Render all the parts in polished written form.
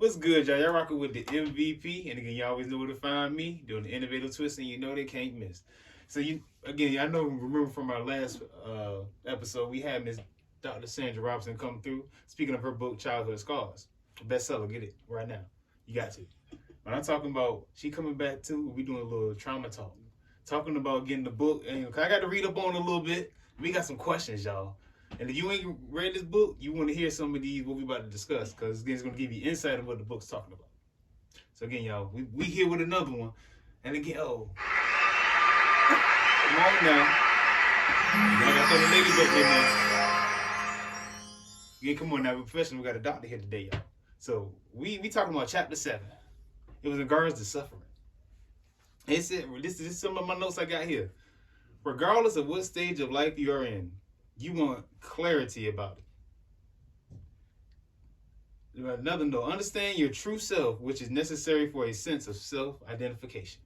What's good, y'all? Y'all rocking with the MVP, and again, you always know where to find me doing the innovative twist, and you know they can't miss. So I know, remember from our last episode, we had Miss Dr. Sandra Robinson come through. Speaking of her book, Childhood Scars, bestseller, get it right now. You got to. When I'm talking about she coming back too, we doing a little trauma talk, talking about getting the book, and I got to read up on it a little bit. We got some questions, y'all. And if you ain't read this book, you want to hear some of these, what we about to discuss, because it's going to give you insight of what the book's talking about. So again, y'all, we here with another one. And again, come on now. I got the lady book in there. Again, come on now, we're professional. We got a doctor here today, y'all. So we talking about chapter 7. It was in regards to suffering. It said, this is some of my notes I got here. Regardless of what stage of life you are in, you want clarity about it. Another note, understand your true self, which is necessary for a sense of self-identification.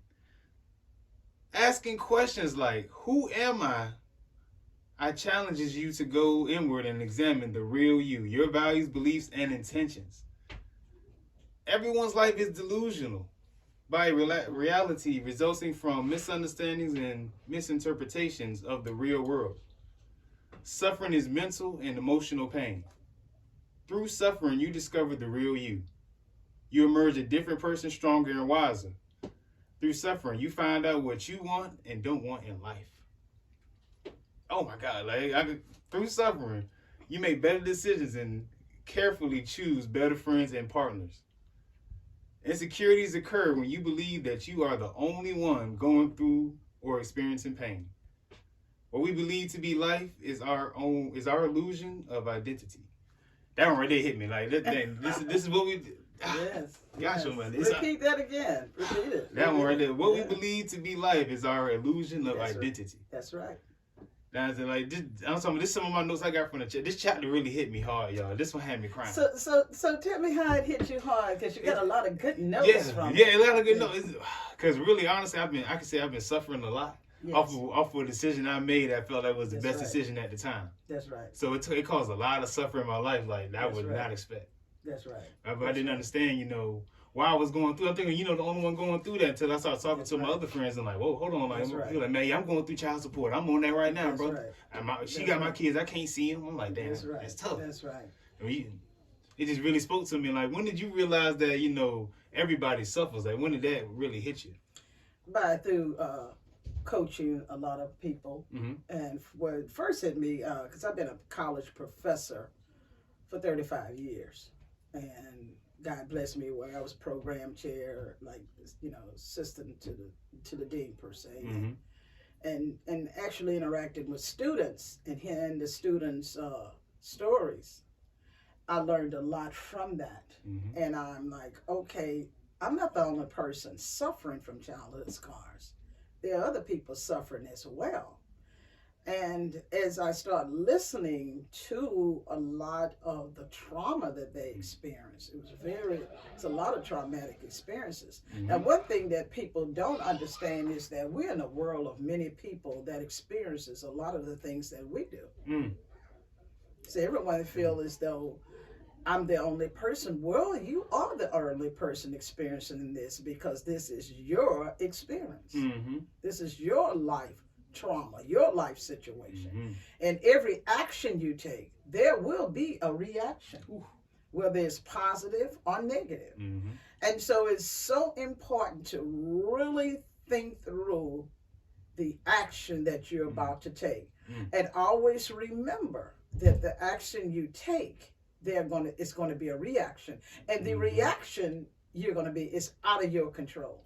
Asking questions like, who am I challenges you to go inward and examine the real you, your values, beliefs, and intentions. Everyone's life is delusional by reality resulting from misunderstandings and misinterpretations of the real world. Suffering is mental and emotional pain. Through suffering, you discover the real you. You emerge a different person, stronger and wiser. Through suffering, you find out what you want and don't want in life. Oh my God, through suffering, you make better decisions and carefully choose better friends and partners. Insecurities occur when you believe that you are the only one going through or experiencing pain. What we believe to be life is our illusion of identity. That one right there hit me. Like this is what we. Yes. Gotcha, yes. man. Repeat that again. Repeat it. That one right there. What we believe to be life is our illusion of identity. Right. That's right. That's like this. I'm talking. This is some of my notes I got from the chat. This chapter really hit me hard, y'all. This one had me crying. So tell me how it hit you hard, because you got a lot of good notes from it. Yeah, a lot of good notes. Because really, honestly, I can say I've been suffering a lot. Yes. Off of a decision I made, I felt that was the best decision at the time. That's right. So it caused a lot of suffering in my life, like that I would not expect. That's right. But I didn't understand, why I was going through. I'm thinking, the only one going through that until I started talking to my other friends and like, whoa, hold on, you're like, man, I'm going through child support. I'm on that right now, bro. Right. She got my kids. I can't see them. I'm like, damn, that's tough. That's right. It just really spoke to me. Like, when did you realize that everybody suffers? Like, when did that really hit you? Through coaching a lot of people. Mm-hmm. And what it first hit me, because I've been a college professor for 35 years. And God bless me where I was program chair, assistant to the dean per se. Mm-hmm. And actually interacting with students and hearing the students' stories. I learned a lot from that. Mm-hmm. And I'm like, okay, I'm not the only person suffering from childhood scars. There are other people suffering as well. And as I start listening to a lot of the trauma that they experience, it's a lot of traumatic experiences. Mm-hmm. Now, one thing that people don't understand is that we're in a world of many people that experiences a lot of the things that we do. Mm. So everyone feels as though I'm the only person. Well, you are the only person experiencing this because this is your experience. Mm-hmm. This is your life trauma, your life situation. Mm-hmm. And every action you take, there will be a reaction, whether it's positive or negative. Mm-hmm. And so it's so important to really think through the action that you're about to take. Mm-hmm. And always remember that the action you take, it's going to be a reaction. And the reaction is out of your control.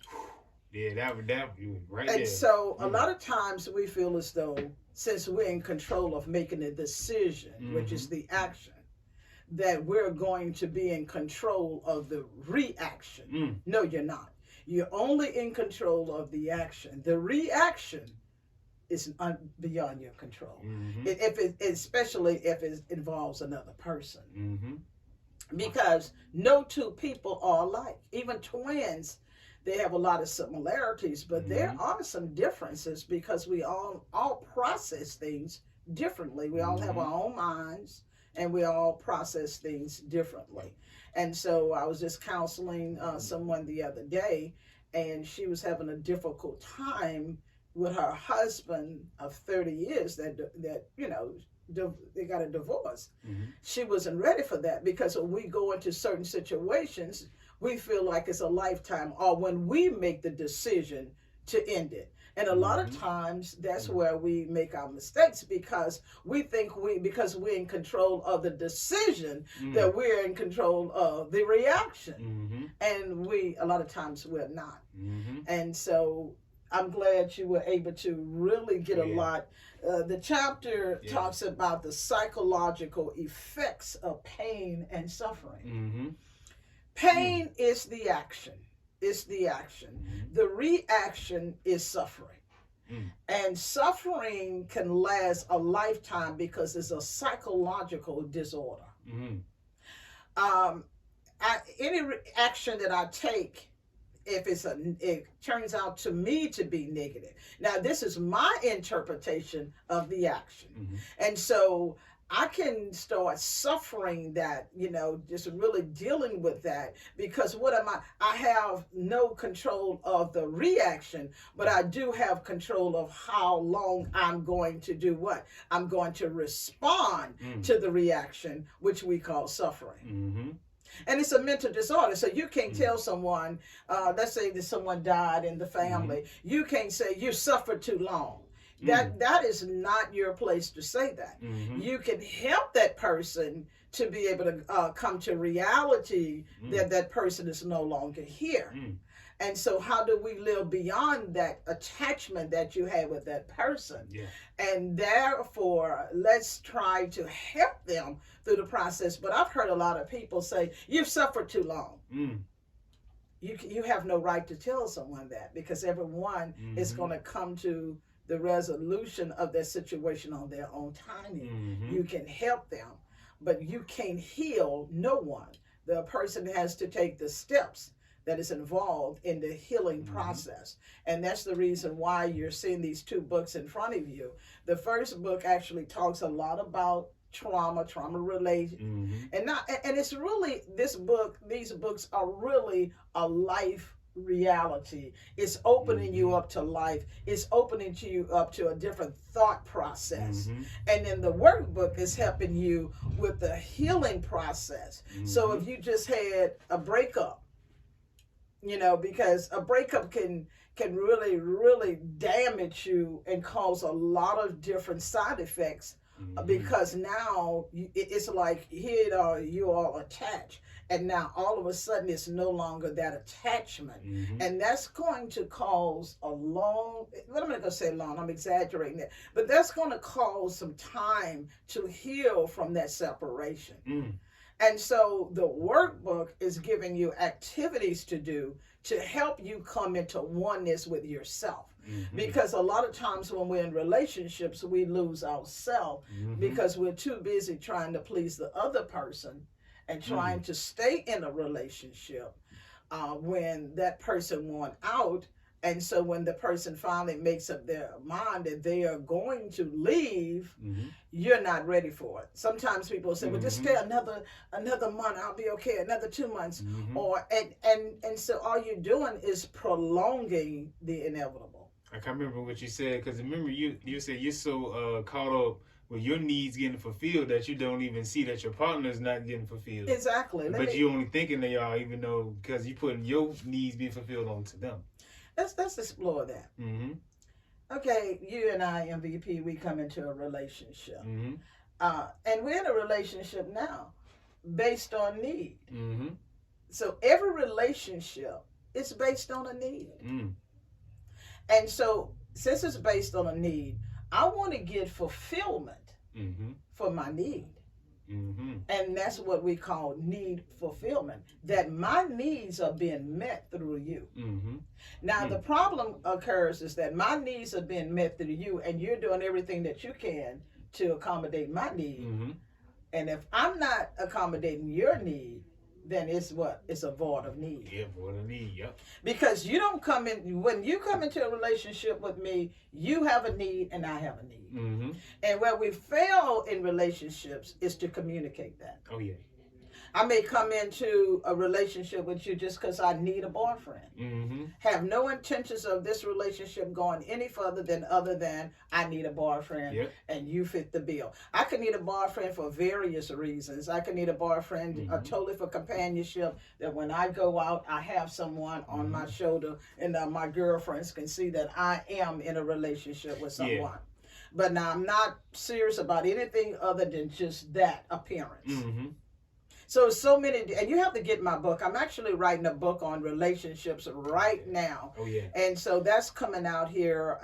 Yeah, that would be right and there. So a lot of times we feel as though since we're in control of making a decision, which is the action, that we're going to be in control of the reaction. No, you're not. You're only in control of the action. The reaction is beyond your control. Especially if it involves another person. Mm-hmm. Because no two people are alike. Even twins, they have a lot of similarities, but there are some differences because we all process things differently. We all have our own minds and we all process things differently. And so I was just counseling someone the other day, and she was having a difficult time with her husband of 30 years that they got a divorce. Mm-hmm. She wasn't ready for that, because when we go into certain situations, we feel like it's a lifetime, or when we make the decision to end it. And a lot of times that's where we make our mistakes, because we think because we're in control of the decision, that we're in control of the reaction. And a lot of times we're not. And so I'm glad you were able to really get a lot. The chapter talks about the psychological effects of pain and suffering. Pain is the action. It's the action. The reaction is suffering. And suffering can last a lifetime because it's a psychological disorder. Any action that I take, if it turns out to me to be negative. Now, this is my interpretation of the action. And so I can start suffering that, just really dealing with that, because I have no control of the reaction, but I do have control of how long I'm going to do what? I'm going to respond to the reaction, which we call suffering. And it's a mental disorder. So you can't tell someone, let's say that someone died in the family, you can't say you suffered too long. That is not your place to say that. You can help that person to be able to come to reality that that person is no longer here. And so how do we live beyond that attachment that you had with that person? And therefore, let's try to help them through the process. But I've heard a lot of people say, you've suffered too long. You have no right to tell someone that, because everyone is going to come to the resolution of their situation on their own timing. You can help them, but you can't heal no one. The person has to take the steps that is involved in the healing process. And that's the reason why you're seeing these two books in front of you. The first book actually talks a lot about trauma related, and it's really these books are really a life reality. It's opening you up to life. It's opening you up to a different thought process. And then the workbook is helping you with the healing process. So if you just had a breakup, because a breakup can really damage you and cause a lot of different side effects, because now it's like here you are attached, and now all of a sudden it's no longer that attachment. And that's going to cause I'm not going to say long, I'm exaggerating that, but that's going to cause some time to heal from that separation. And so the workbook is giving you activities to do to help you come into oneness with yourself. Because a lot of times when we're in relationships, we lose ourselves because we're too busy trying to please the other person and trying to stay in a relationship when that person wants out. And so when the person finally makes up their mind that they are going to leave, you're not ready for it. Sometimes people say, well, just stay another month, I'll be okay, another 2 months. And so all you're doing is prolonging the inevitable. I can't remember what you said, because remember you said you're so caught up with your needs getting fulfilled that you don't even see that your partner's not getting fulfilled. Exactly. But you only thinking of y'all, even though, because you putting your needs being fulfilled onto them. Let's explore that. Okay, you and I, MVP, we come into a relationship. And we're in a relationship now based on need. So every relationship is based on a need. And so since it's based on a need, I want to get fulfillment for my need. And that's what we call need fulfillment, that my needs are being met through you. Now, the problem occurs is that my needs are being met through you, and you're doing everything that you can to accommodate my need. And if I'm not accommodating your need, then it's what? It's a void of need. Yeah, void of need. Yep. Because you don't come in, when you come into a relationship with me, you have a need and I have a need. Mm-hmm. And where we fail in relationships is to communicate that. Oh, yeah. I may come into a relationship with you just because I need a boyfriend. Mm-hmm. Have no intentions of this relationship going any further than other than I need a boyfriend, Yep. and you fit the bill. I could need a boyfriend for various reasons. I could need a boyfriend totally for companionship, that when I go out, I have someone on my shoulder, and my girlfriends can see that I am in a relationship with someone. Yeah. But now I'm not serious about anything other than just that appearance. Mm-hmm. So many, and you have to get my book. I'm actually writing a book on relationships right now. Oh, yeah. And so that's coming out here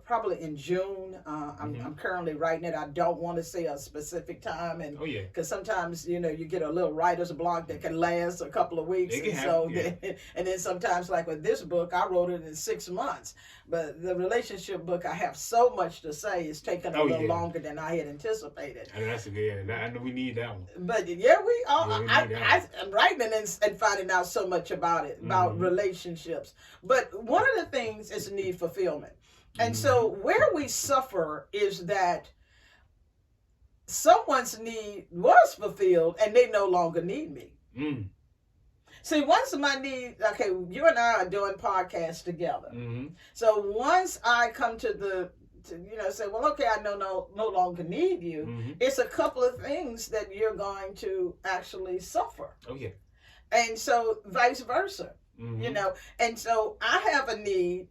probably in June. I'm currently writing it. I don't want to say a specific time, and Oh, yeah. because sometimes you get a little writer's block that can last a couple of weeks, It can and happen, so and then sometimes, like with this book, I wrote it in 6 months. But the relationship book, I have so much to say. It's taken a little longer than I had anticipated. And that's a good. I know we need that one. But yeah, we all. Yeah, we need that. I'm writing and finding out so much about it, about relationships. But one of the things is need fulfillment. And so where we suffer is that someone's need was fulfilled and they no longer need me. Mm. See, once my need, okay, you and I are doing podcasts together. Mm-hmm. So once I come to say, well, okay, I no longer need you. It's a couple of things that you're going to actually suffer. Oh, yeah. And so vice versa, and so I have a need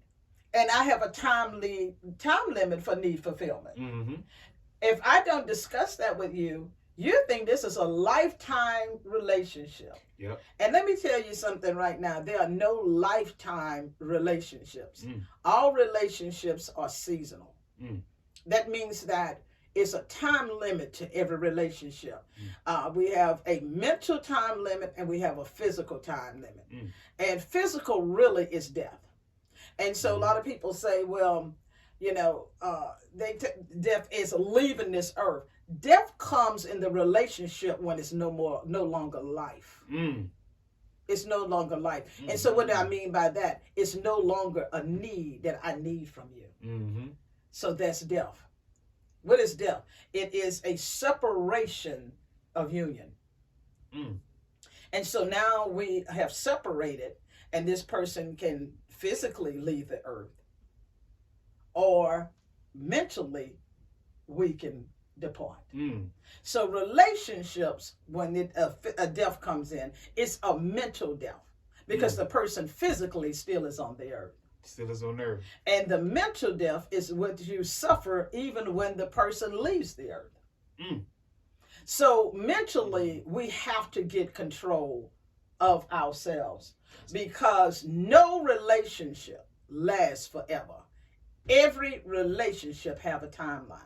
and I have a time limit for need fulfillment. Mm-hmm. If I don't discuss that with you, you think this is a lifetime relationship. Yep. And let me tell you something right now. There are no lifetime relationships. Mm. All relationships are seasonal. Mm. That means that it's a time limit to every relationship. We have a mental time limit and we have a physical time limit. And physical really is death. And so a lot of people say, well, death is leaving this earth. Death comes in the relationship when it's no longer life. It's no longer life. And so what do I mean by that? It's no longer a need that I need from you. So that's death. What is death? It is a separation of union. And so now we have separated, and this person can physically leave the earth, or mentally we can depart. So relationships, when a death comes in, it's a mental death because the person physically still is on the earth. Still is on earth. And the mental death is what you suffer even when the person leaves the earth. So mentally, we have to get control of ourselves because no relationship lasts forever. Every relationship have a timeline.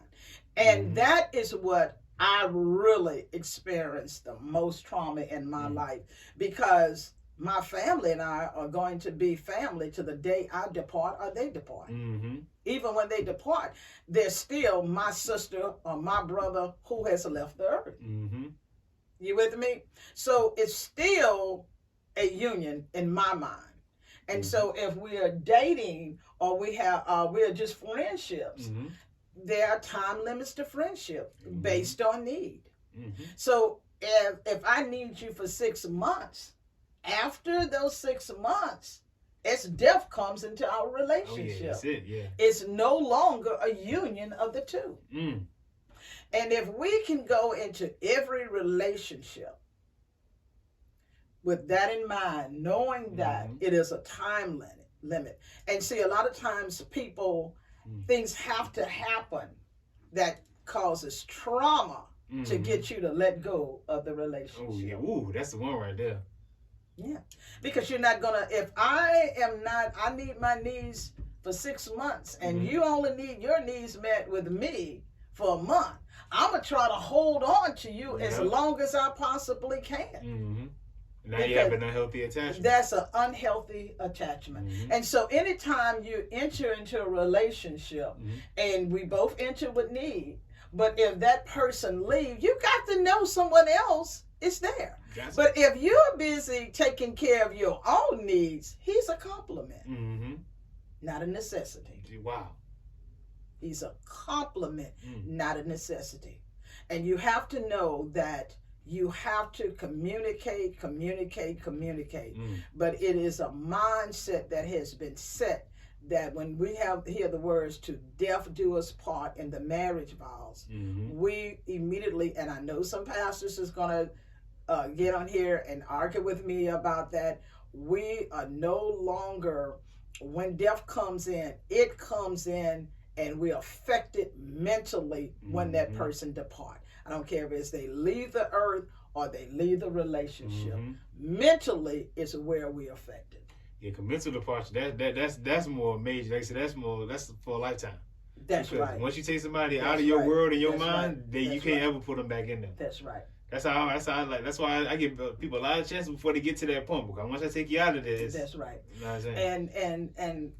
And that is what I really experienced the most trauma in my life, because my family and I are going to be family to the day I depart or they depart. Even when they depart, they're still my sister or my brother who has left the earth. You with me? So it's still a union in my mind. And so if we are dating or we are just friendships, there are time limits to friendship based on need. So if I need you for 6 months, after those 6 months, it's death comes into our relationship. Oh, yeah, that's it, yeah. It's no longer a union of the two. And if we can go into every relationship with that in mind, knowing that it is a time limit. And see, a lot of times things have to happen that causes trauma to get you to let go of the relationship. Oh, yeah. Ooh, that's the one right there. Yeah. Because you're not going to, if I need my needs for 6 months and you only need your needs met with me for a month, I'm going to try to hold on to you as long as I possibly can. Now you have an unhealthy attachment. That's an unhealthy attachment. And so anytime you enter into a relationship and we both enter with need, But if that person leaves, you got to know someone else is there. Gotcha. But if you're busy taking care of your own needs, he's a compliment, not a necessity. Wow. He's a compliment, not a necessity. And you have to know that you have to communicate. But it is a mindset that has been set that when we hear the words "to death do us part" in the marriage vows, we immediately, and I know some pastors is going to get on here and argue with me about that. We are no longer, when death comes in, it comes in and we're affected mentally when that person depart. I don't care if it's they leave the earth or they leave the relationship. Mentally is where we're affected. Yeah, because mental departure, that's more major. Like I said, that's for a lifetime. That's because right. Once you take somebody out of your world and your mind, then you can't ever put them back in there. That's right. That's how I like. That's why I give people a lot of chances before they get to that point. Because once I take you out of this, that's right. You know what I'm saying?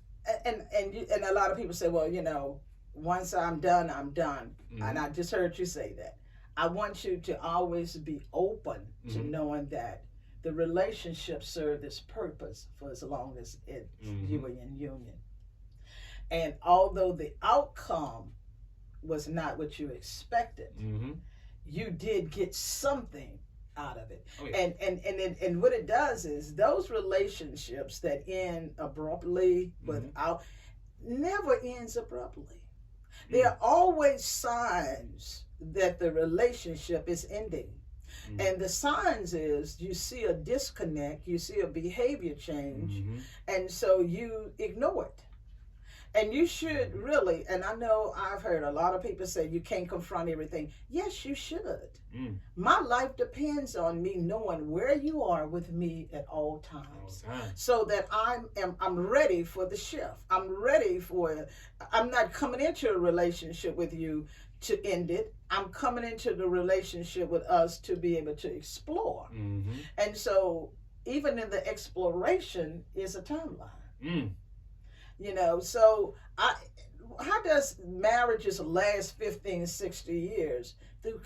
And a lot of people say, well, once I'm done, I'm done. And I just heard you say that. I want you to always be open to knowing that the relationship served its purpose for as long as you were in union. And although the outcome was not what you expected, you did get something out of it. Oh, yeah. And what it does is those relationships that end abruptly without never ends abruptly. There are always signs that the relationship is ending. And the signs is you see a disconnect, you see a behavior change, and so you ignore it. And you should really, and I know I've heard a lot of people say you can't confront everything. Yes, you should. My life depends on me knowing where you are with me at all times. So that I'm ready for the shift. I'm not coming into a relationship with you to end it. I'm coming into the relationship with us to be able to explore. And so even in the exploration is a timeline. So how does marriages last 15, 60 years? Through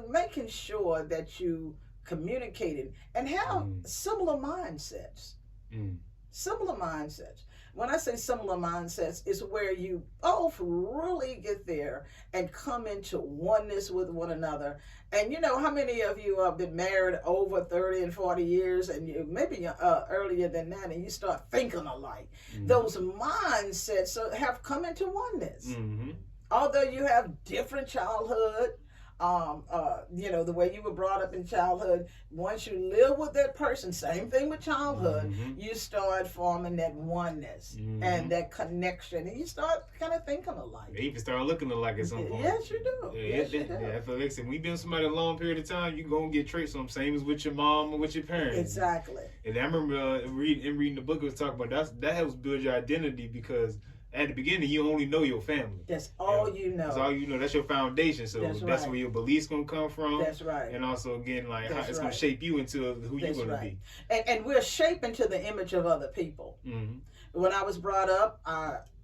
making sure that you communicated and have similar mindsets. Similar mindsets. When I say similar mindsets, it's where you both really get there and come into oneness with one another. And how many of you have been married over 30 and 40 years and you maybe earlier than that, and you start thinking alike. Those mindsets have come into oneness. Although you have different childhood, the way you were brought up in childhood, once you live with that person, same thing with childhood, you start forming that oneness and that connection, and you start kind of thinking alike. You even start looking alike at some point. Yes, you do. Yes, you do. Yeah, I feel like when you've been with somebody a long period of time, you're going to get traits on them, same as with your mom or with your parents. Exactly. And I remember reading the book, it was talking about that helps build your identity because at the beginning, you only know your family. That's all you know. That's all you know. That's your foundation. So that's where your beliefs going to come from. That's right. And also, again, how it's going to shape you into who you're going to be. And we're shaped into the image of other people. When I was brought up,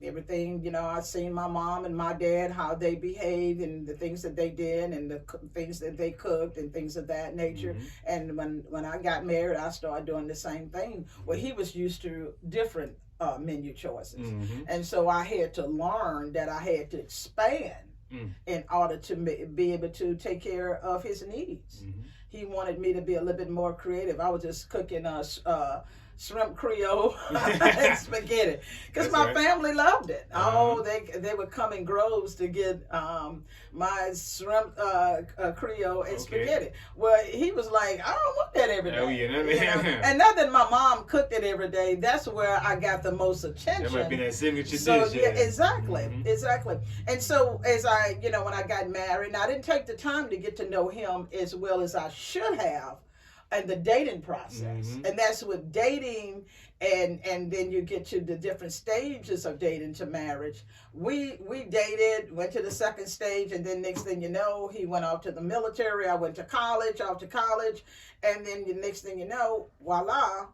everything, I seen my mom and my dad, how they behaved and the things that they did and the things that they cooked and things of that nature. And when I got married, I started doing the same thing. Well, he was used to different menu choices. And so I had to learn that I had to expand in order to be able to take care of his needs. He wanted me to be a little bit more creative. I was just cooking shrimp Creole and spaghetti because my family loved it. They would come in groves to get my shrimp Creole and spaghetti. Well, he was like, I don't want that every day. And not that my mom cooked it every day. That's where I got the most attention. That might be that signature dish. Yeah, exactly. And so as when I got married, and I didn't take the time to get to know him as well as I should have. And the dating process, and that's with dating, and then you get to the different stages of dating to marriage. We dated, went to the second stage, and then next thing you know, he went off to the military. I went to college, and then the next thing you know, voila,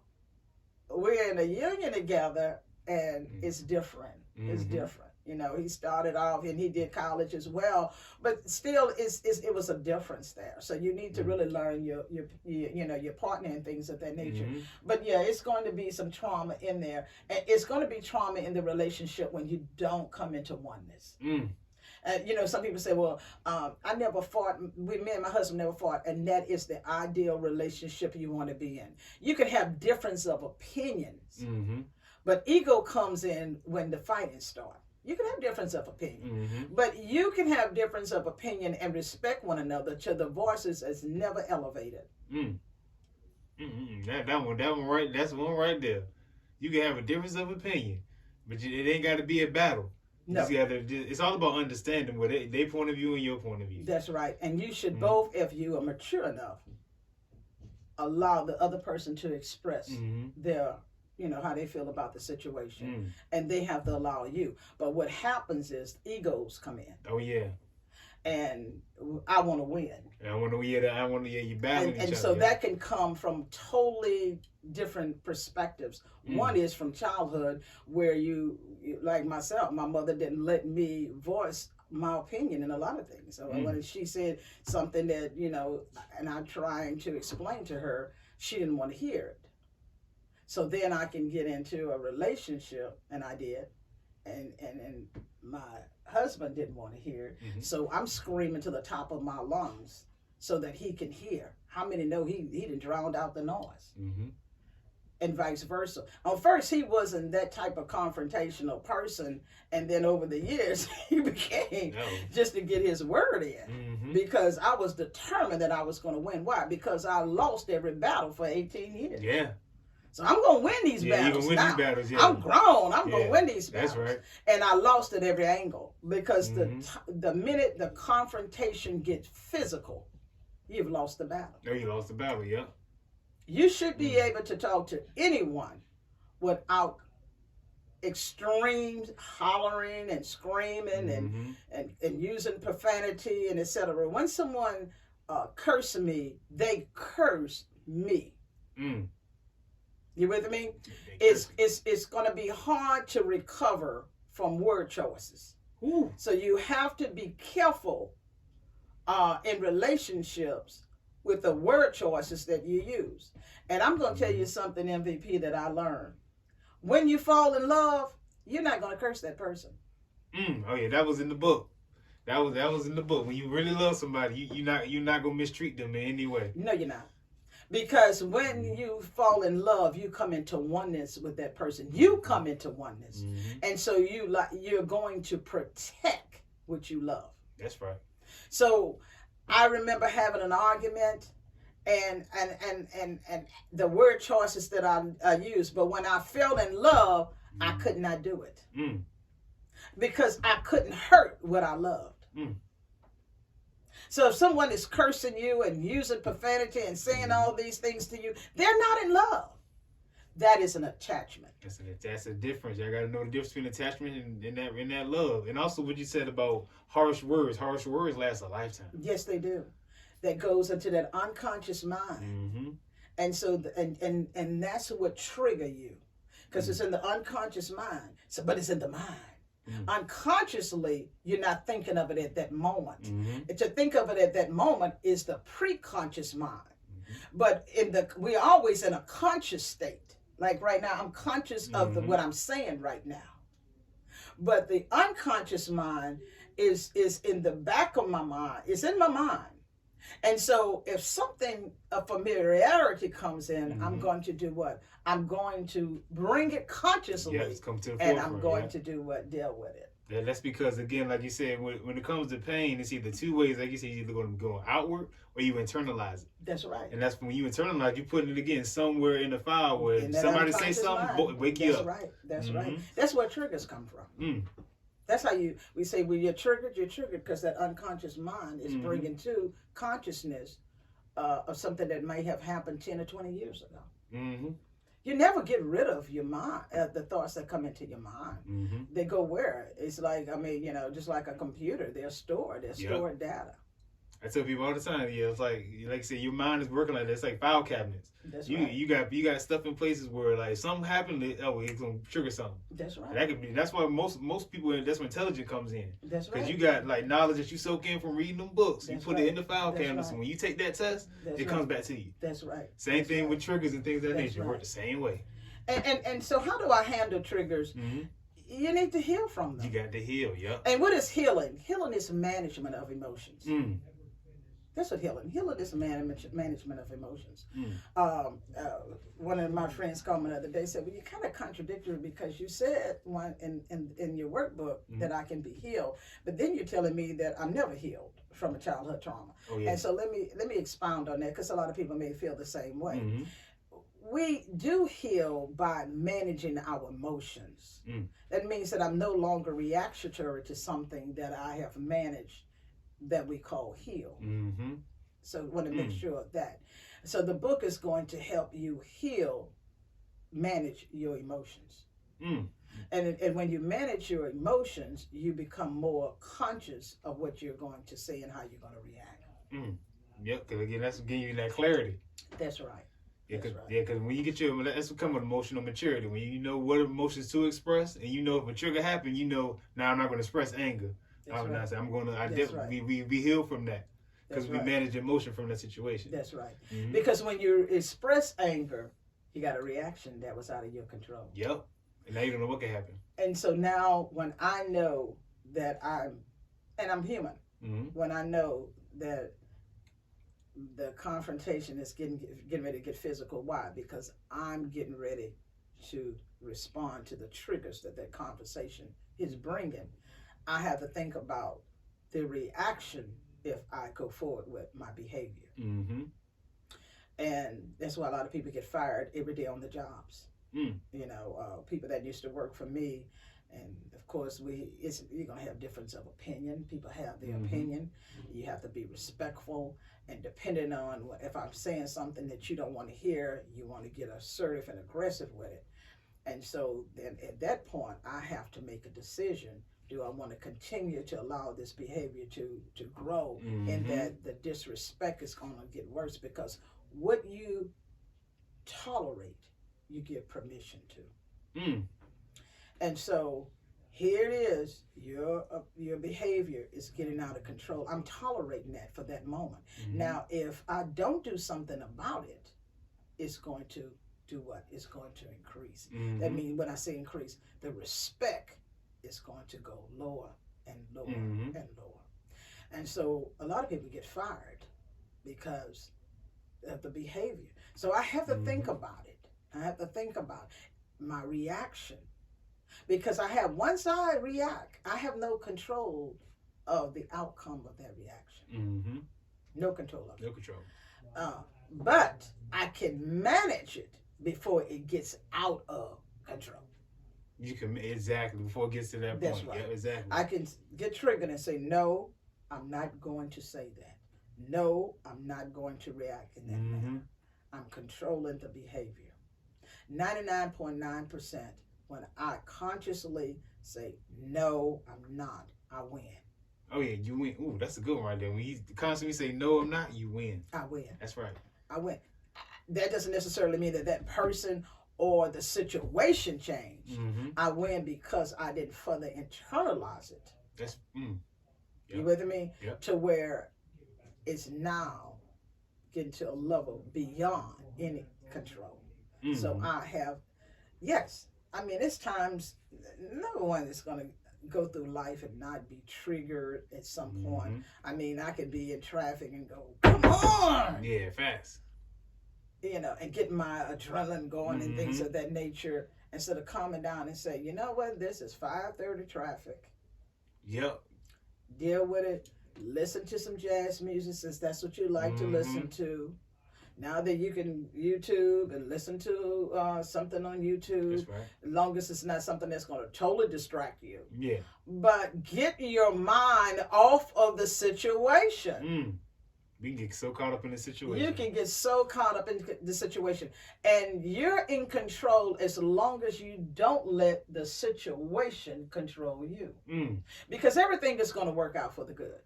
we're in a union together, and it's different. It's different. You know, he started off and he did college as well, but still, it was a difference there. So you need to really learn your you know, your partner and things of that nature. But yeah, it's going to be some trauma in there, and it's going to be trauma in the relationship when you don't come into oneness. You know, some people say, well, I never fought, me and my husband never fought, and that is the ideal relationship you want to be in. You can have difference of opinions, but ego comes in when the fighting starts. You can have difference of opinion, but you can have difference of opinion and respect one another till the voices is never elevated. That one right, that's one right there. You can have a difference of opinion, but it ain't got to be a battle. No. It's all about understanding what their point of view and your point of view. That's right. And you should both, if you are mature enough, allow the other person to express their, you know, how they feel about the situation. And they have to allow you. But what happens is egos come in. Oh, yeah. And I want to win. I want to you battling each other. And so that can come from totally different perspectives. One is from childhood, where you, like myself, my mother didn't let me voice my opinion in a lot of things. So when she said something that, you know, and I'm trying to explain to her, she didn't want to hear it. So then I can get into a relationship, and I did, and my husband didn't want to hear it. So I'm screaming to the top of my lungs so that he can hear. How many know he done drowned out the noise? And vice versa. First, he wasn't that type of confrontational person, and then over the years, he became just to get his word in, because I was determined that I was going to win. Why? Because I lost every battle for 18 years. Yeah. So I'm going to win these battles. You can win these battles, yeah. I'm grown. I'm going to win these battles. That's right. And I lost at every angle, because the minute the confrontation gets physical, you've lost the battle. No, you lost the battle, yeah. You should be able to talk to anyone without extreme hollering and screaming and using profanity and etc. When someone curses me, they curse me. You with me? It's going to be hard to recover from word choices. So you have to be careful in relationships with the word choices that you use. And I'm going to tell you something, MVP, that I learned. When you fall in love, you're not going to curse that person. Oh yeah, that was in the book. That was in the book. When you really love somebody, you're not going to mistreat them in any way. No, you're not. Because when you fall in love, you come into oneness with that person. You come into oneness. And so you're going to protect what you love. That's right. So I remember having an argument and the word choices that I used, but when I fell in love, I could not do it. Because I couldn't hurt what I loved. So if someone is cursing you and using profanity and saying all these things to you, they're not in love. That is an attachment. That's a difference. I got to know the difference between attachment and that love. And also what you said about harsh words. Harsh words last a lifetime. Yes, they do. That goes into that unconscious mind. And so and that's what trigger you, because it's in the unconscious mind. So, but it's in the mind. Unconsciously, you're not thinking of it at that moment. To think of it at that moment is the preconscious mind. But we're always in a conscious state. Like right now, I'm conscious of what I'm saying right now. But the unconscious mind is in the back of my mind. It's in my mind. And so if a familiarity comes in, I'm going to do what? I'm going to bring it consciously, come to the and I'm going to do what? Deal with it. Yeah, that's because, again, like you said, when it comes to pain, it's either two ways. Like you said, you're either going to go outward or you internalize it. That's right. And that's when you internalize, you put it again somewhere in the file where somebody say something, wake you up. That's right. That's where triggers come from. That's how we say when you're triggered because that unconscious mind is bringing to consciousness of something that may have happened 10 or 20 years ago. You never get rid of your mind, the thoughts that come into your mind. They go where? It's like, just like a computer, they're stored data. I tell people all the time, yeah, it's like you said, your mind is working like that. It's like file cabinets. That's you right. you got stuff in places where like something happened, it's gonna trigger something. That's right. And that could be. That's why most people. That's where intelligence comes in. That's right. Because you got like knowledge that you soak in from reading them books. That's you put right. it in the file That's cabinets, right. and when you take that test, That's it comes back to you. That's right. Same That's thing right. with triggers and things of that That's nature. right. Work the same way. And so how do I handle triggers? Mm-hmm. You need to heal from them. You got to heal. Yep. And what is healing? Healing is management of emotions. Mm. That's what healing. Healing is management of emotions. Mm. One of my friends called me the other day, said, "Well, you're kind of contradictory because you said one in your workbook that I can be healed, but then you're telling me that I'm never healed from a childhood trauma." Oh, yeah. And so let me expound on that, because a lot of people may feel the same way. Mm-hmm. We do heal by managing our emotions. Mm. That means that I'm no longer reactionary to something that I have managed, that we call heal. Mm-hmm. So I want to make sure of that. So the book is going to help you heal, manage your emotions. Mm. And when you manage your emotions, you become more conscious of what you're going to say and how you're going to react. Mm. Yep, because again, that's giving you that clarity. That's right. Yeah, That's because when you get that's become an emotional maturity. When you know what emotions to express, and you know if a trigger happened, you know now I'm not going to express anger. That's right. I'm going to. Right. We heal from that because That's we right. manage emotion from that situation. That's right. Mm-hmm. Because when you express anger, you got a reaction that was out of your control. Yep. And now you don't know what can happen. And so now when I know that I'm human, when I know that the confrontation is getting ready to get physical. Why? Because I'm getting ready to respond to the triggers that conversation is bringing. I have to think about the reaction if I go forward with my behavior. Mm-hmm. And that's why a lot of people get fired every day on the jobs. Mm. You know, people that used to work for me, and of course you're gonna have difference of opinion. People have their opinion. You have to be respectful, and depending on if I'm saying something that you don't want to hear, you want to get assertive and aggressive with it. And so then at that point, I have to make a decision. Do I want to continue to allow this behavior to grow, and that the disrespect is going to get worse? Because what you tolerate, you give permission to. Mm. And so here it is, your behavior is getting out of control. I'm tolerating that for that moment. Now, if I don't do something about it, it's going to do what? It's going to increase. That means when I say increase, the respect is going to go lower and lower and lower. And so a lot of people get fired because of the behavior. So I have to think about it. I have to think about my reaction. Because once I react, I have no control of the outcome of that reaction. No control of it. No control. But I can manage it before it gets out of control. You can, exactly, before it gets to that That's point. right. Yeah, exactly. I can get triggered and say, no, I'm not going to say that. No, I'm not going to react in that manner. I'm controlling the behavior. 99.9%, when I consciously say, no, I'm not, I win. Oh, yeah, you win. Ooh, that's a good one right there. When you constantly say, no, I'm not, you win. I win. That's right. I win. That doesn't necessarily mean that person or the situation changed. I win because I didn't further internalize it. That's, You with me? Yep. To where it's now getting to a level beyond any control. So I have, yes, I mean, it's times, no one is going to go through life and not be triggered at some point. I mean, I could be in traffic and go, come on! Yeah, fast. You know, and get my adrenaline going and things of that nature, instead of calming down and say, you know what, this is 5:30 traffic. Yep. Deal with it. Listen to some jazz music, since that's what you like to listen to. Now that you can YouTube and listen to something on YouTube, That's right. as long as it's not something that's going to totally distract you. Yeah. But get your mind off of the situation. We can get so caught up in the situation. You can get so caught up in the situation. And you're in control as long as you don't let the situation control you. Because everything is going to work out for the good.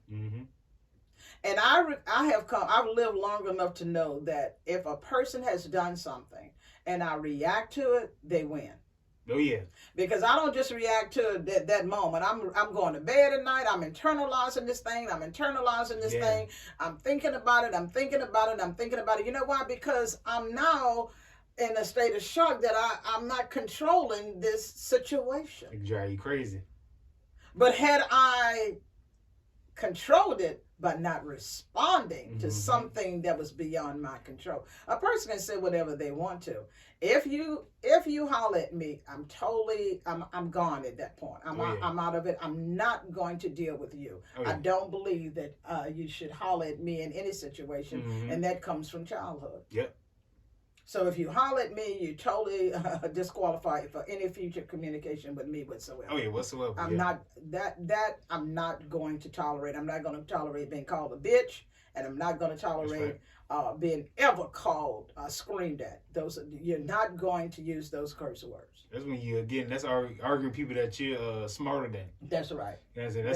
And I've lived long enough to know that if a person has done something and I react to it, they win. Oh yeah. Because I don't just react to that moment. I'm going to bed at night. I'm internalizing this thing. Thing. I'm thinking about it. I'm thinking about it. You know why? Because I'm now in a state of shock that I'm not controlling this situation. It drive you crazy. But had I controlled it by not responding to something that was beyond my control, a person can say whatever they want to. If you holler at me, I'm gone at that point. I'm out of it. I'm not going to deal with you. I don't believe that you should holler at me in any situation, and that comes from childhood. Yep. So if you holler at me, you totally disqualify for any future communication with me whatsoever. Oh yeah, whatsoever. I'm not I'm not going to tolerate. I'm not going to tolerate being called a bitch, and I'm not going to tolerate being ever called screamed at. You're not going to use those curse words. That's when that's arguing people that you're smarter than. That's right. You know what I'm saying?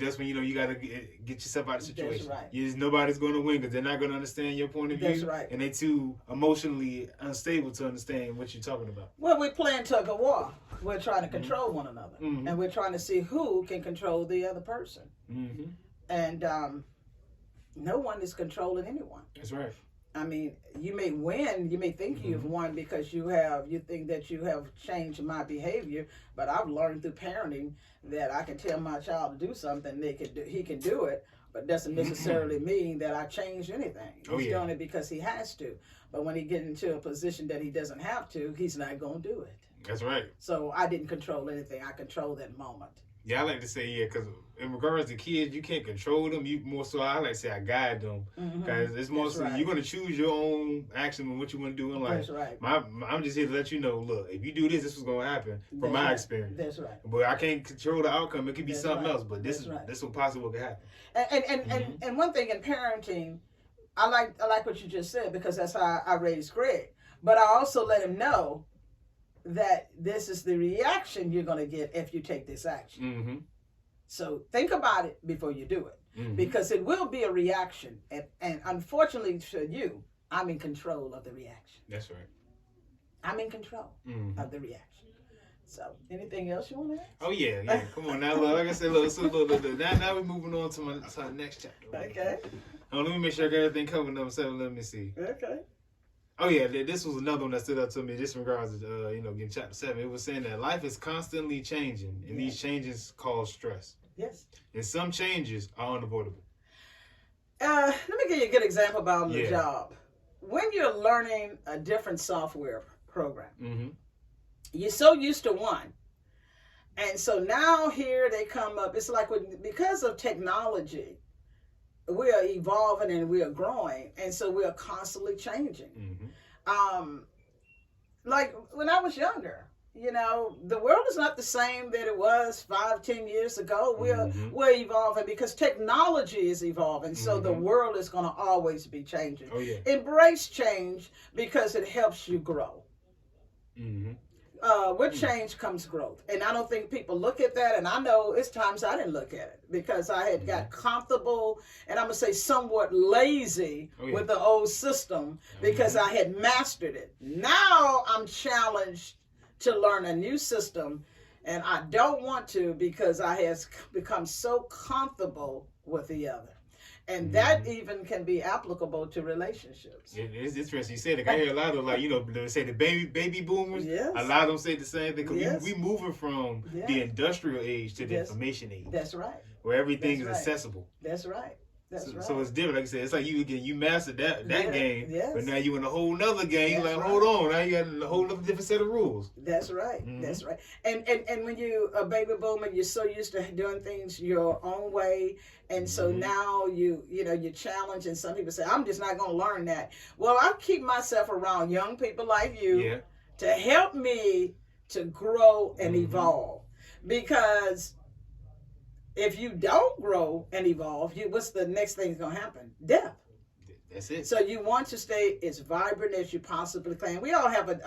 That's when you gotta get yourself out of the situation. That's right. Nobody's going to win because they're not going to understand your point of view. That's right. And they're too emotionally unstable to understand what you're talking about. Well, we're playing tug of war. We're trying to control one another, and we're trying to see who can control the other person. And no one is controlling anyone. That's right. I mean, you may win, you may think you've won because you think that you have changed my behavior, but I've learned through parenting that I can tell my child to do something, he can do it, but doesn't necessarily mean that I changed anything. He's doing it because he has to. But when he gets into a position that he doesn't have to, he's not going to do it. That's right. So I didn't control anything. I controlled that moment. Yeah, I like to say, because in regards to kids, you can't control them. You more so, I like to say, I guide them. Because it's more so, you're going to choose your own action and what you want to do in life. That's right. I'm just here to let you know, look, if you do this is going to happen from my experience. That's right. But I can't control the outcome. It could be something else, but this is what possible could happen. And one thing in parenting, I like what you just said because that's how I raised Greg. But I also let him know that this is the reaction you're going to get if you take this action. So think about it before you do it, because it will be a reaction. And unfortunately for you, I'm in control of the reaction. That's right. I'm in control of the reaction. So anything else you want to add? Oh, yeah. Come on now. Like I said, now we're moving on to the next chapter. Right? Okay. Let me make sure I got everything covered. Number 7, let me see. Okay. Oh yeah, this was another one that stood up to me just in regards to getting chapter 7. It was saying that life is constantly changing, and these changes cause stress. Yes. And some changes are unavoidable. Let me give you a good example about the job. When you're learning a different software program, you're so used to one, and so now here they come up. It's like because of technology, we are evolving and we are growing, and so we are constantly changing. Like when I was younger, the world is not the same that it was 5-10 years ago. We're evolving because technology is evolving, so the world is going to always be changing. Embrace change because it helps you grow. With change comes growth. And I don't think people look at that. And I know it's times I didn't look at it because I had got comfortable and I'm going to say somewhat lazy with the old system because I had mastered it. Now I'm challenged to learn a new system and I don't want to because I have become so comfortable with the other. And that even can be applicable to relationships. It's interesting. You said it. I hear a lot of they say the baby boomers. Yes. A lot of them say the same thing. Because we moving from the industrial age to the information age. That's right. Where everything is accessible. That's right. So it's different. Like I said, it's like you mastered that game, but now you in a whole nother game. That's hold on, now you got a whole other different set of rules. That's right. That's right. And when you a baby boomer, you're so used to doing things your own way, and so now you're challenged. And some people say, "I'm just not going to learn that." Well, I keep myself around young people like you to help me to grow and evolve, because if you don't grow and evolve, what's the next thing that's going to happen? Death. That's it. So you want to stay as vibrant as you possibly can. We all have an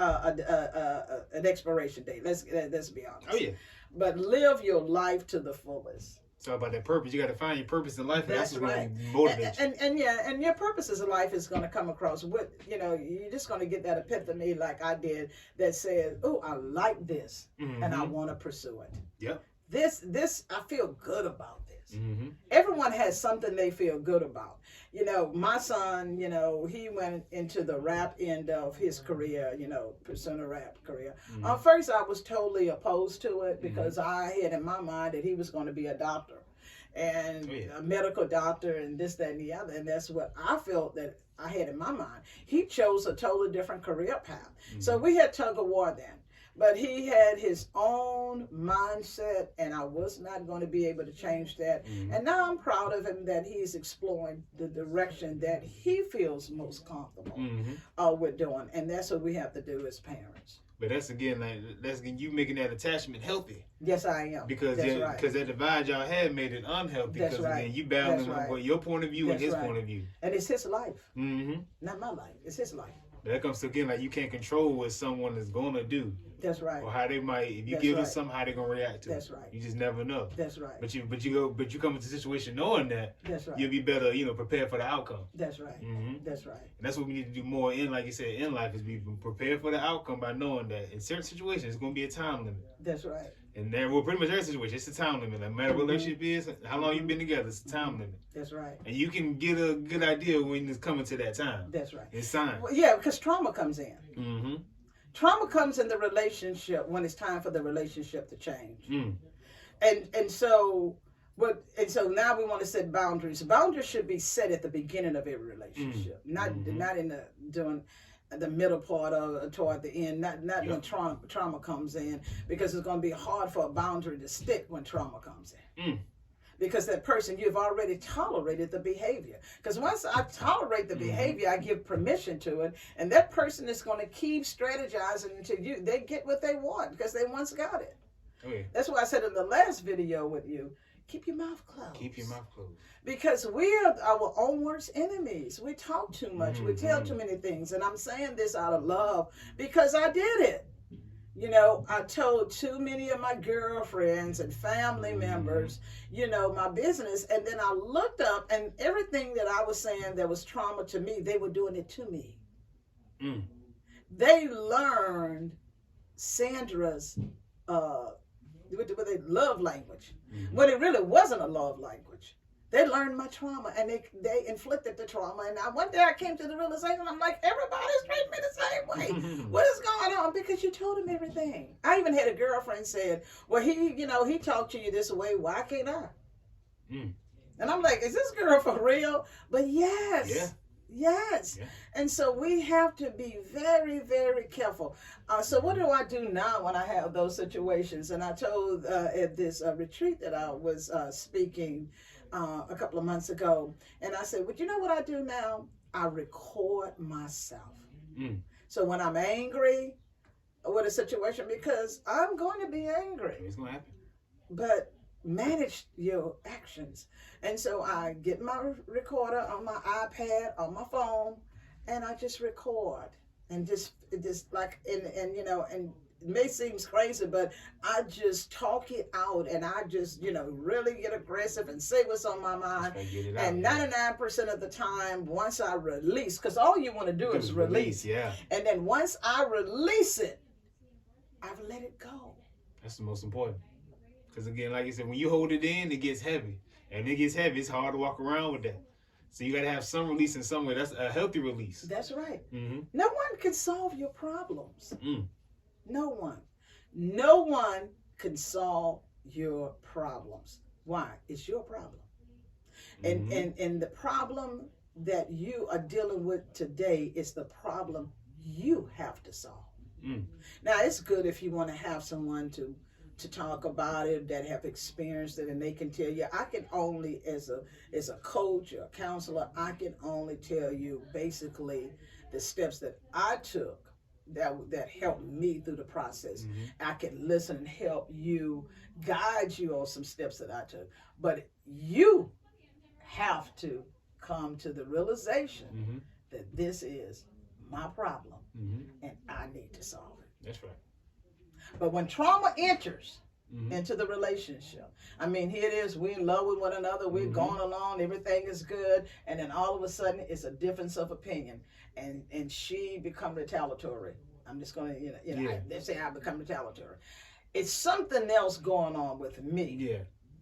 expiration date. Let's be honest. Oh yeah. But live your life to the fullest. It's all about that purpose. You got to find your purpose in life, and That's that's right. what motivates you. And your purposes in life is going to come across with, you're just going to get that epiphany like I did that says, oh, I like this and I want to pursue it. Yep. This, I feel good about this. Mm-hmm. Everyone has something they feel good about. My son, he went into the rap end of his career, pursuing a rap career. First, I was totally opposed to it because I had in my mind that he was going to be a doctor and a medical doctor and this, that, and the other. And that's what I felt that I had in my mind. He chose a totally different career path. So we had tug of war then. But he had his own mindset, and I was not going to be able to change that. And now I'm proud of him that he's exploring the direction that he feels most comfortable with doing. And that's what we have to do as parents. But that's again you making that attachment healthy. Yes, I am. Because that divide y'all had made it unhealthy. That's because right. Then you balancing your point of view and his point of view. And it's his life. Not my life. It's his life. But that comes to again like you can't control what someone is gonna do. That's right. Or how they might, if you give them something, how they gonna react to it. That's right. You just never know. That's right. But you come into a situation knowing that. That's right. You'll be better, prepared for the outcome. That's right. That's right. And that's what we need to do more in, like you said, in life is be prepared for the outcome by knowing that in certain situations it's gonna be a time limit. That's right. And then, pretty much every situation, it's a time limit. No matter what relationship is, how long you've been together, it's a time limit. That's right. And you can get a good idea when it's coming to that time. That's right. It's signs. Well, yeah, because trauma comes in. Mm-hmm. Trauma comes in the relationship when it's time for the relationship to change. And so now we want to set boundaries. Boundaries should be set at the beginning of every relationship, not in the middle part or toward the end, not when trauma comes in, because it's going to be hard for a boundary to stick when trauma comes in. Because that person, you've already tolerated the behavior. Because once I tolerate the behavior, I give permission to it, and that person is going to keep strategizing until they get what they want because they once got it. Oh, yeah. That's why I said in the last video with you, keep your mouth closed. Keep your mouth closed. Because we're our own worst enemies. We talk too much. We tell too many things. And I'm saying this out of love because I did it. I told too many of my girlfriends and family members, my business. And then I looked up and everything that I was saying that was trauma to me, they were doing it to me. They learned Sandra's love language when it really wasn't a love language. They learned my trauma and they inflicted the trauma. And one day I came to the realization, I'm like, everybody's treating me the same way. What is going on? Because you told him everything. I even had a girlfriend said, well, he talked to you this way. Why can't I? And I'm like, is this girl for real? But yes. Yeah. Yes. Yeah. And so we have to be very, very careful. So what do I do now when I have those situations? And I told at this retreat that I was speaking a couple of months ago, and I said, well, you know what I do now? I record myself. So when I'm angry with a situation, because I'm going to be angry. It's going to happen. But manage your actions. And so I get my recorder on my iPad, on my phone, and I just record. And just like, and it may seem crazy, but I just talk it out, and I just, really get aggressive and say what's on my mind. And 99% of the time, once I release, because all you want to do is release. Yeah. And then once I release it, I've let it go. That's the most important. Because again, like you said, when you hold it in, it gets heavy. And it gets heavy, it's hard to walk around with that. So you got to have some release in some way. That's a healthy release. That's right. No one can solve your problems. No one. No one can solve your problems. Why? It's your problem. And the problem that you are dealing with today is the problem you have to solve. Now, it's good if you want to have someone to talk about it that have experienced it, and they can tell you. I can only, as a coach or a counselor, I can only tell you basically the steps that I took that helped me through the process. I can listen and help you, guide you on some steps that I took. But you have to come to the realization that this is my problem and I need to solve it. That's right. But when trauma enters, into the relationship. I mean, here it is, we're in love with one another, we're going along, everything is good, and then all of a sudden it's a difference of opinion, and she become retaliatory. I'm just gonna, they say I become retaliatory. It's something else going on with me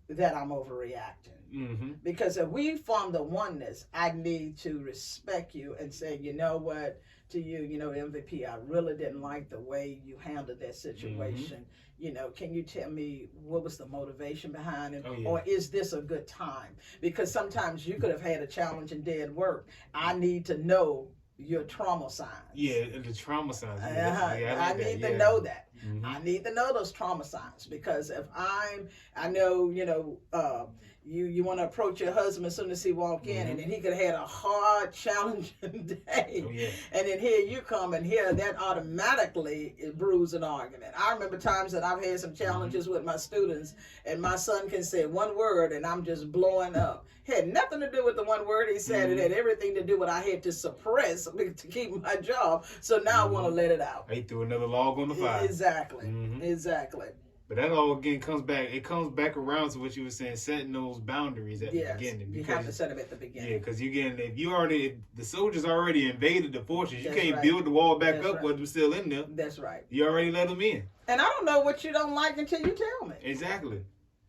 that I'm overreacting. Because if we form the oneness, I need to respect you and say, you know what, to you, MVP, I really didn't like the way you handled that situation. Can you tell me what was the motivation behind it? Or is this a good time? Because sometimes you could have had a challenging day at work. I need to know your trauma signs. Yeah, the trauma signs. I need to know that. I need to know those trauma signs, because if I know, you want to approach your husband as soon as he walk in, and then he could have had a hard, challenging day, and then here you come, and here that automatically brews an argument. I remember times that I've had some challenges with my students, and my son can say one word, and I'm just blowing up. Had nothing to do with the one word he said. It had everything to do with what I had to suppress to keep my job. So now I want to let it out. He threw another log on the fire. Exactly. Exactly. But that all again comes back around to what you were saying, setting those boundaries at the beginning. You have to set them at the beginning. Yeah, because if the soldiers already invaded the fortress, you can't build the wall back up while they're still in there. That's right. You already let them in. And I don't know what you don't like until you tell me. Exactly.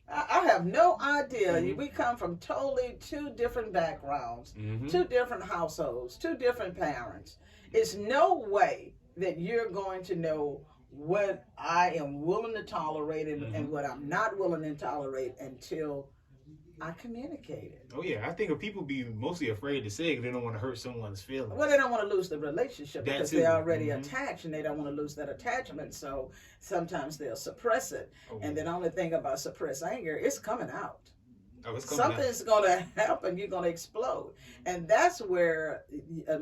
I have no idea. We come from totally two different backgrounds, two different households, two different parents. It's no way that you're going to know what I am willing to tolerate and what I'm not willing to tolerate until I communicate it. Oh yeah, I think people be mostly afraid to say it because they don't want to hurt someone's feelings. Well, they don't want to lose the relationship because they're already attached, and they don't want to lose that attachment. So sometimes they'll suppress it. And the only thing about suppressed anger, it's coming out. Something's going to happen. You're going to explode. And that's where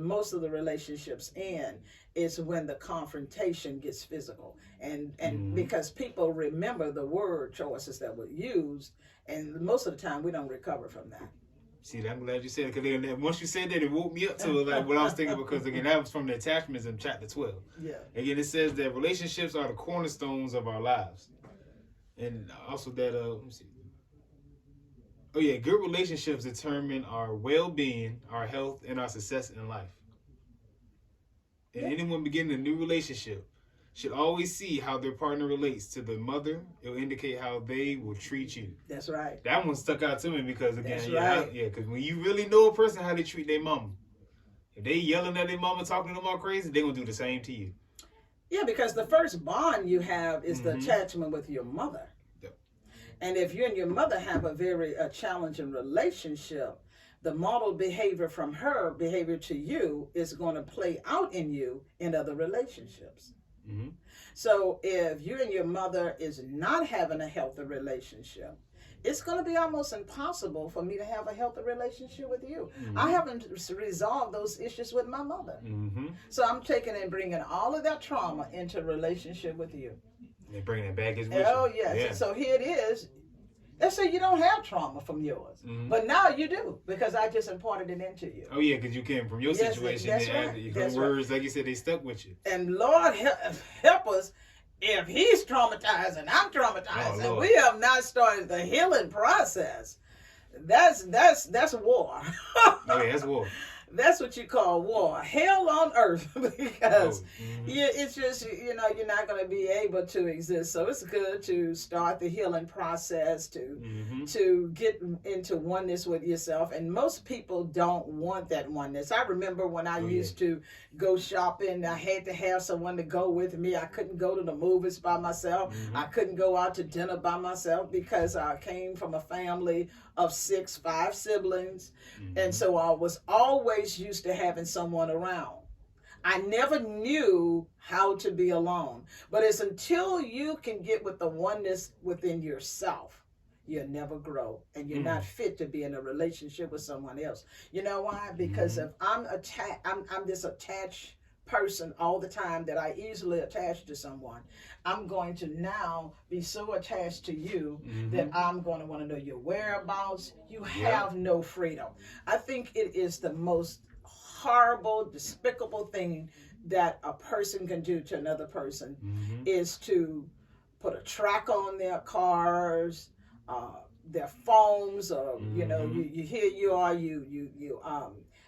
most of the relationships end, is when the confrontation gets physical. And because people remember the word choices that were used, and most of the time we don't recover from that. See, I'm glad you said it, because once you said that, it woke me up to like what I was thinking, because again, that was from the attachments in chapter 12. Yeah. Again, it says that relationships are the cornerstones of our lives. And also that, let me see. Oh yeah, good relationships determine our well-being, our health, and our success in life. And anyone beginning a new relationship should always see how their partner relates to the mother. It will indicate how they will treat you. That's right. That one stuck out to me because, again, right. Because when you really know a person, how they treat their mama. If they yelling at their mama, talking to them all crazy, they're going to do the same to you. Yeah, because the first bond you have is the attachment with your mother. Yep. And if you and your mother have a very challenging relationship, the model behavior from her behavior to you is going to play out in you in other relationships. So if you and your mother is not having a healthy relationship, it's going to be almost impossible for me to have a healthy relationship with you. I haven't resolved those issues with my mother. So I'm taking and bringing all of that trauma into a relationship with you. They're bringing it back as well. Oh, yes. Yeah. So here it is. Let's say you don't have trauma from yours, but now you do, because I just imparted it into you. Oh yeah, because you came from your situation. That's right. That's words, like you said, they stuck with you. And Lord help us if he's traumatized and I'm traumatized, and we have not started the healing process. That's war. Oh yeah, that's war. That's what you call war. Hell on earth, because it's just, you're not going to be able to exist. So it's good to start the healing process, to get into oneness with yourself. And most people don't want that oneness. I remember when I used to go shopping, I had to have someone to go with me. I couldn't go to the movies by myself. I couldn't go out to dinner by myself, because I came from a family of 5 siblings. And so I was always used to having someone around. I never knew how to be alone. But it's until you can get with the oneness within yourself, you'll never grow, and you're not fit to be in a relationship with someone else. You know why? Because if I'm this attached person all the time, that I easily attach to someone, I'm going to now be so attached to you that I'm going to want to know your whereabouts. You have no freedom. I think it is the most horrible, despicable thing that a person can do to another person, is to put a track on their cars, their phones, or here you are, you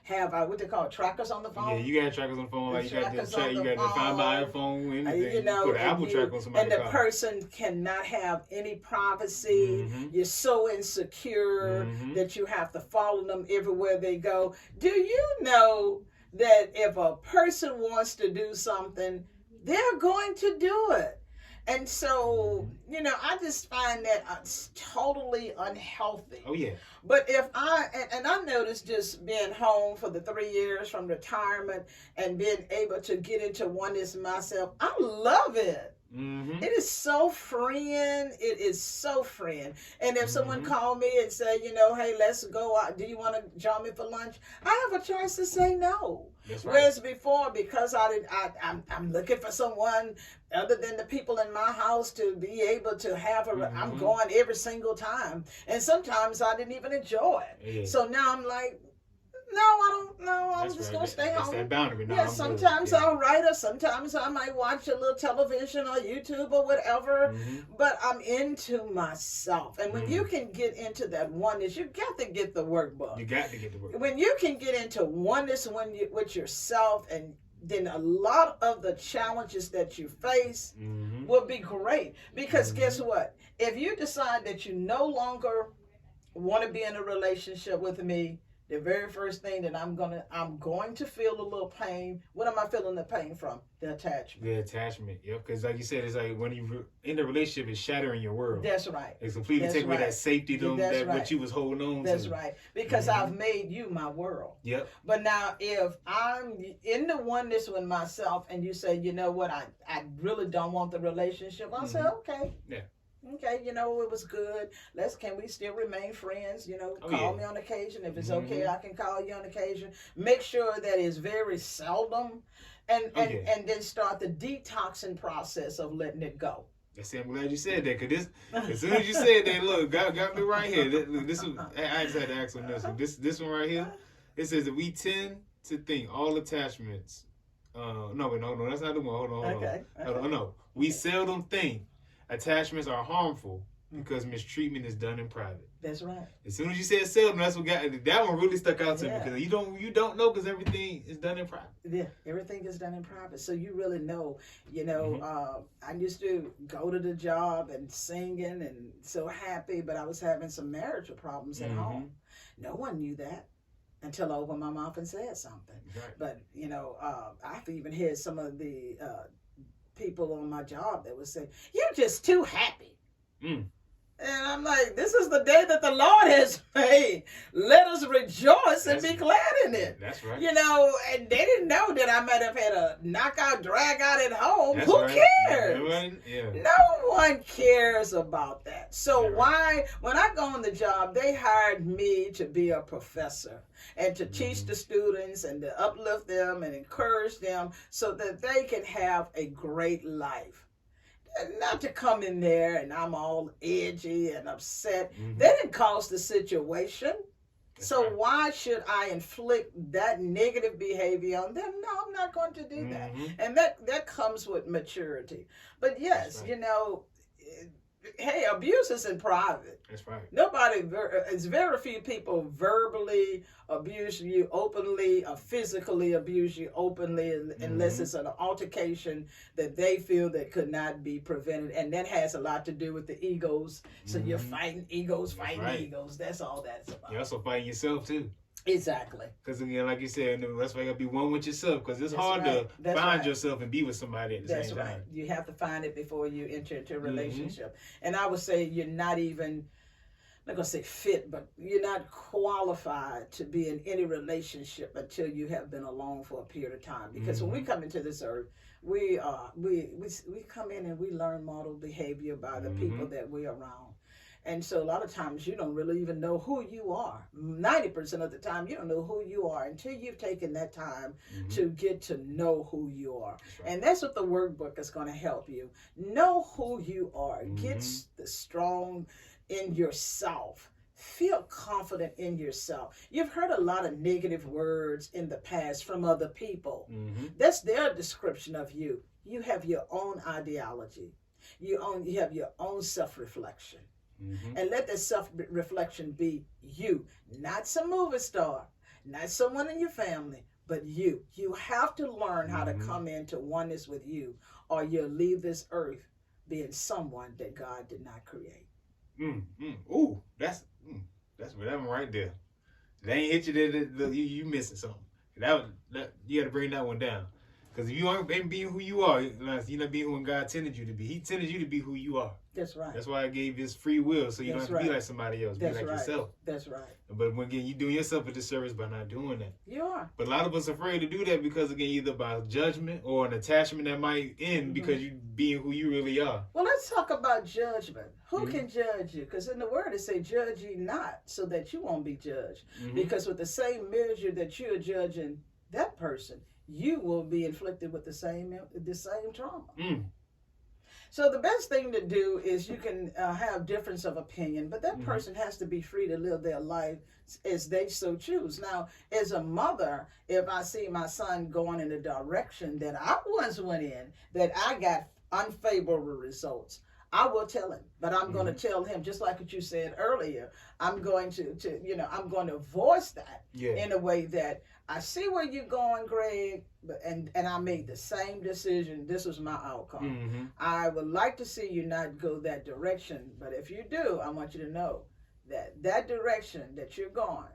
have what they call trackers on the phone. Yeah, you got trackers on the phone. Like you got the track, you got the Find My iPhone, anything. You know, put an Apple track on somebody's car. And the car. person cannot have any privacy. You're so insecure that you have to follow them everywhere they go. Do you know that if a person wants to do something, they're going to do it? And so, I just find that totally unhealthy. Oh, yeah. But if I noticed just being home for the 3 years from retirement and being able to get into oneness myself, I love it. It is so freeing. It is so freeing. And if someone called me and said, hey, let's go out, do you want to join me for lunch? I have a choice to say no. That's right. Whereas before, because I'm looking for someone other than the people in my house to be able to have I'm going every single time. And sometimes I didn't even enjoy it. Yeah. So now I'm like, no, I don't know. I'm just going to stay home. That's that boundary. No, yeah, sometimes I'll write or sometimes I might watch a little television or YouTube or whatever. But I'm into myself. And when you can get into that oneness, you got to get the workbook. You got to get the workbook. When you can get into oneness with yourself, and then a lot of the challenges that you face will be great. Because guess what? If you decide that you no longer want to be in a relationship with me, the very first thing that I'm going to feel a little pain. What am I feeling the pain from? The attachment. The attachment, yep. Because like you said, it's like when you're in a relationship, it's shattering your world. That's right. It's completely taking away that safety what you was holding on to. That's right. Because I've made you my world. Yep. But now if I'm in the oneness with myself and you say, you know what, I really don't want the relationship, I'll say, okay. Yeah. Okay, it was good. Can we still remain friends? Call me on occasion. If it's okay, I can call you on occasion. Make sure that it's very seldom, and then start the detoxing process of letting it go. I'm glad you said that, because as soon as you said that, look, got me right here. This I just had to ask on this one. This one right here, it says that we tend to think all attachments. No, that's not the one. Hold on. No, we seldom think attachments are harmful because mistreatment is done in private. That's right. As soon as you said seldom, that's what that one really stuck out to me, because you don't know, because everything is done in private. Yeah, everything is done in private. So you really know. I used to go to the job and singing and so happy, but I was having some marital problems at home. No one knew that until I opened my mouth and said something. Right. But I've even heard some of the people on my job that would say, "You're just too happy." And I'm like, this is the day that the Lord has made. Let us rejoice and be glad in it. That's right. And they didn't know that I might have had a knockout, drag out at home. That's Who right. cares? Yeah. No one cares about that. So when I go on the job, they hired me to be a professor and to teach the students and to uplift them and encourage them so that they can have a great life. Not to come in there and I'm all edgy and upset. They didn't cause the situation. So why should I inflict that negative behavior on them? No, I'm not going to do that. And that comes with maturity. But yes, hey, abuse is in private. That's right. It's very few people verbally abuse you openly or physically abuse you openly, unless it's an altercation that they feel that could not be prevented. And that has a lot to do with the egos. So you're fighting egos. That's all that's about. You're also fighting yourself too. Exactly. Because again, like you said, that's why you gotta be one with yourself, because it's hard to find yourself and be with somebody at the same time. That's right. You have to find it before you enter into a relationship. And I would say you're not even, I'm not gonna say fit, but you're not qualified to be in any relationship until you have been alone for a period of time. Because when we come into this earth, we come in and we learn model behavior by the people that we're around. And so a lot of times you don't really even know who you are. 90% of the time you don't know who you are until you've taken that time to get to know who you are. That's right. And that's what the workbook is going to help you. Know who you are. Get strong in yourself. Feel confident in yourself. You've heard a lot of negative words in the past from other people. That's their description of you. You have your own ideology. You have your own self-reflection. Mm-hmm. And let that self-reflection be you, not some movie star, not someone in your family, but you. You have to learn how to come into oneness with you, or you'll leave this earth being someone that God did not create. Ooh, that's that one right there. They ain't hit you. You missing something. That you got to bring that one down. Because if you ain't being who you are, you're not being who God intended you to be. He intended you to be who you are. That's right. That's why I gave this free will, so you don't have to be like somebody else. That's be like yourself. That's right. But again, you're doing yourself a disservice by not doing that. You are. But a lot of us are afraid to do that because, again, either by judgment or an attachment that might end because you being who you really are. Well, let's talk about judgment. Who can judge you? Because in the word it says, judge ye not, so that you won't be judged. Because with the same measure that you're judging that person, you will be inflicted with the same trauma. So the best thing to do is you can have difference of opinion, but that person has to be free to live their life as they so choose. Now, as a mother, if I see my son going in a direction that I once went in, that I got unfavorable results, I will tell him, but I'm going to tell him, just like what you said earlier, I'm going to I'm going to voice that in a way that I see where you're going, Greg, and I made the same decision. This was my outcome. I would like to see you not go that direction, but if you do, I want you to know that direction that you're going,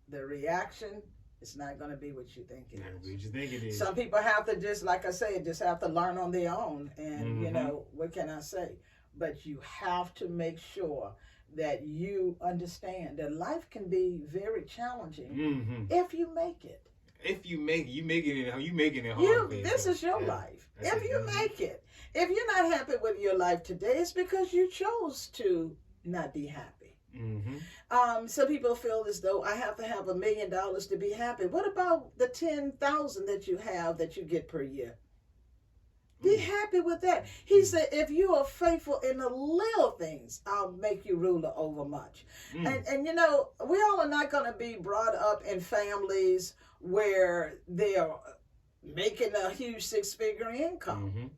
the reaction, it's not going to be what you think it is. What you think it is. Some people have to just, like I say, just have to learn on their own, and what can I say? But you have to make sure that you understand that life can be very challenging if you make it. If you make it, you making it hard. This is your life. If you make it. If you're not happy with your life today, it's because you chose to not be happy. Some people feel as though I have to have $1 million to be happy. What about the 10,000 that you have that you get per year? Be happy with that. He said, if you are faithful in the little things, I'll make you ruler over much. And we all are not going to be brought up in families where they're making a huge 6-figure income.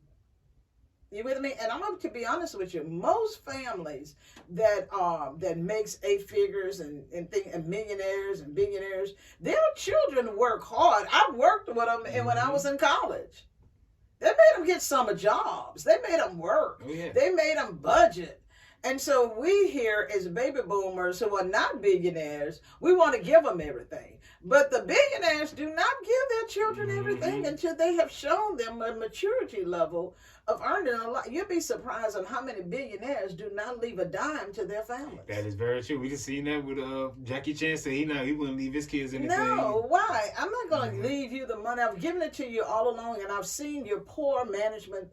You with me? And I'm going to be honest with you. Most families that makes 8 figures and millionaires and billionaires, their children work hard. I worked with them when I was in college. They made them get summer jobs. They made them work. Oh, yeah. They made them budget. And so we here as baby boomers who are not billionaires, we want to give them everything. But the billionaires do not give their children everything until they have shown them a maturity level of earning a lot. You'd be surprised on how many billionaires do not leave a dime to their families. That is very true. We just seen that with Jackie Chan said he wouldn't leave his kids anything. No, why? I'm not going to leave you the money. I've given it to you all along, and I've seen your poor management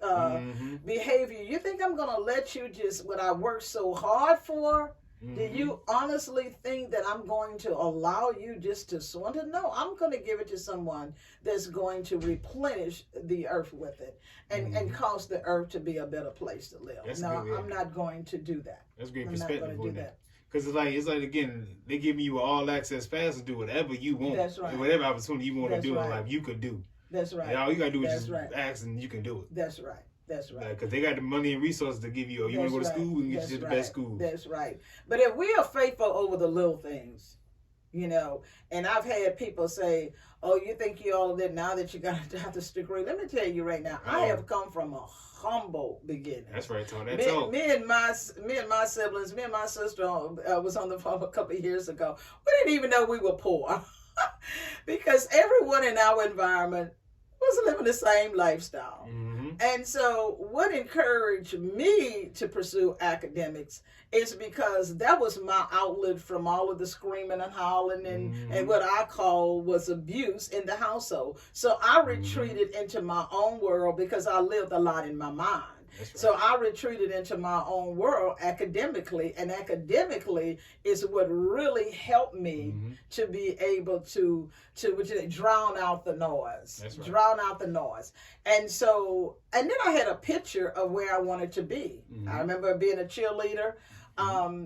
behavior. You think I'm going to let you just what I worked so hard for? Do you honestly think that I'm going to allow you just to squander? No, I'm going to give it to someone that's going to replenish the earth with it and cause the earth to be a better place to live. I'm not going to do that. That's great I'm perspective. not going to do that. Because it's like again, they give you an all access pass to do whatever you want. That's right. Whatever opportunity you want to do right. in life, you could do. That's right. And all you got to do is ask and you can do it. That's right. That's right. Because they got the money and resources to give you. You want to go to school, we can get you to the best school. That's right. But if we are faithful over the little things, and I've had people say, oh, you think you all of that now that you got this degree. Let me tell you right now, I have come from a humble beginning. That's right, Tony. Me and my siblings, me and my sister was on the phone a couple of years ago. We didn't even know we were poor because everyone in our environment was living the same lifestyle. And so what encouraged me to pursue academics is because that was my outlet from all of the screaming and howling and what I call was abuse in the household. So I retreated into my own world because I lived a lot in my mind. Right. So I retreated into my own world academically, and academically is what really helped me to be able to drown out the noise. That's right. Drown out the noise. And then I had a picture of where I wanted to be. I remember being a cheerleader.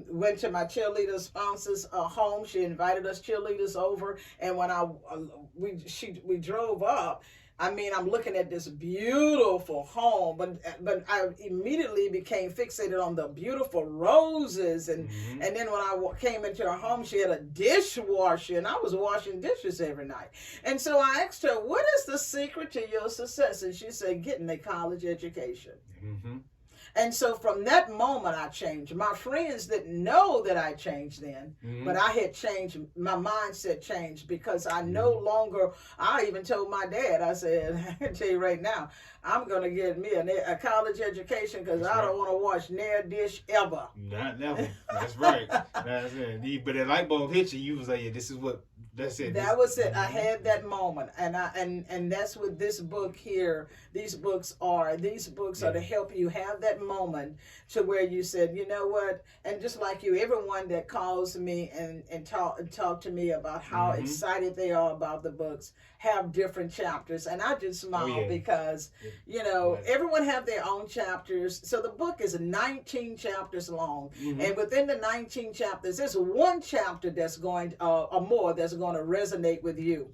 Went to my cheerleader sponsor's home. She invited us cheerleaders over, and when we drove up, I mean, I'm looking at this beautiful home, but I immediately became fixated on the beautiful roses, and then when I came into her home, she had a dishwasher, and I was washing dishes every night. And so I asked her, "What is the secret to your success?" And she said, "Getting a college education." And so from that moment, I changed. My friends didn't know that I changed then, but I had changed. My mindset changed because I no longer, I even told my dad, I said, I tell you right now, I'm going to get me a college education because I don't want to wash near dish ever. Not never. That's right. That's it. But that light bulb hit you, you was like, yeah, this is what, that's it. That was it. I had that moment, and that's what this book here. These books are. These books are to help you have that moment to where you said, you know what? And just like you, everyone that calls me and talk to me about how excited they are about the books have different chapters, and I just smile because you know everyone have their own chapters. So the book is 19 chapters long, and within the 19 chapters, there's one chapter that's going or more that's going to resonate with you.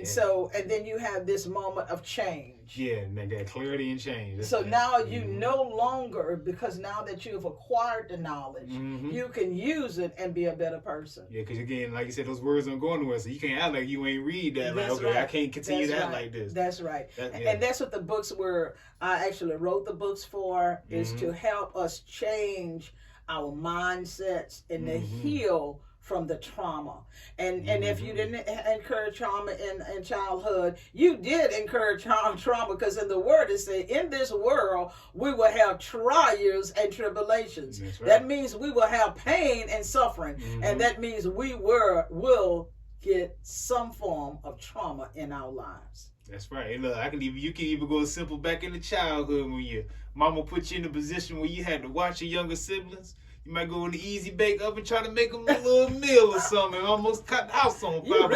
So and then you have this moment of change. That clarity and change. That's so now you no longer, because now that you've acquired the knowledge, you can use it and be a better person. Because again, like you said, those words don't go anywhere, so you can't act like you ain't read that. Like, okay, I can't continue to act like this. That's right. And that's what the books were. I actually wrote the books for, is to help us change our mindsets and to heal from the trauma. And if you didn't incur trauma in childhood, you did incur trauma, because in the word it said, in this world we will have trials and tribulations. That means we will have pain and suffering. And that means we will get some form of trauma in our lives. That's right. And look, you can even go simple back into childhood when your mama put you in a position where you had to watch your younger siblings. You might go in the easy bake oven, try to make them a little meal or something, and almost cut the house on fire.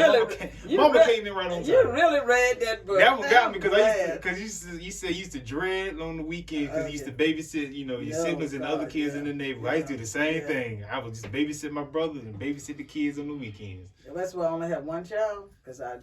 Mama came in right on time. You really read that book. That one got me because you said you used to dread on the weekend because you used to babysit, your siblings and the other kids in the neighborhood. I used to do the same thing. I would just babysit my brothers and babysit the kids on the weekends. That's why I only had one child, because I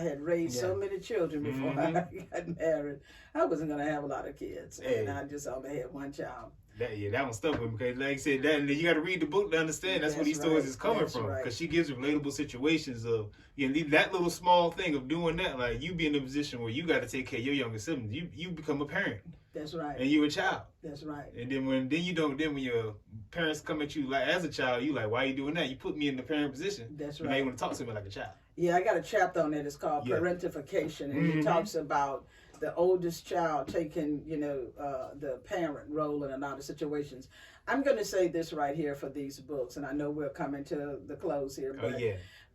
had raised so many children before I got married. I wasn't going to have a lot of kids, and I just only had one child. That one stuck with me, because like I said, you got to read the book to understand that's where these stories is coming from, because she gives relatable situations of that little small thing of doing that, like you be in a position where you got to take care of your younger siblings. You become a parent. That's right. And you're a child. That's right. And then when your parents come at you like as a child, you like, why are you doing that? You put me in the parent position. That's right. Now you want to talk to me like a child. Yeah, I got a chapter on that. It's called Parentification, and it talks about the oldest child taking, the parent role in a lot of situations. I'm going to say this right here for these books, and I know we're coming to the close here, but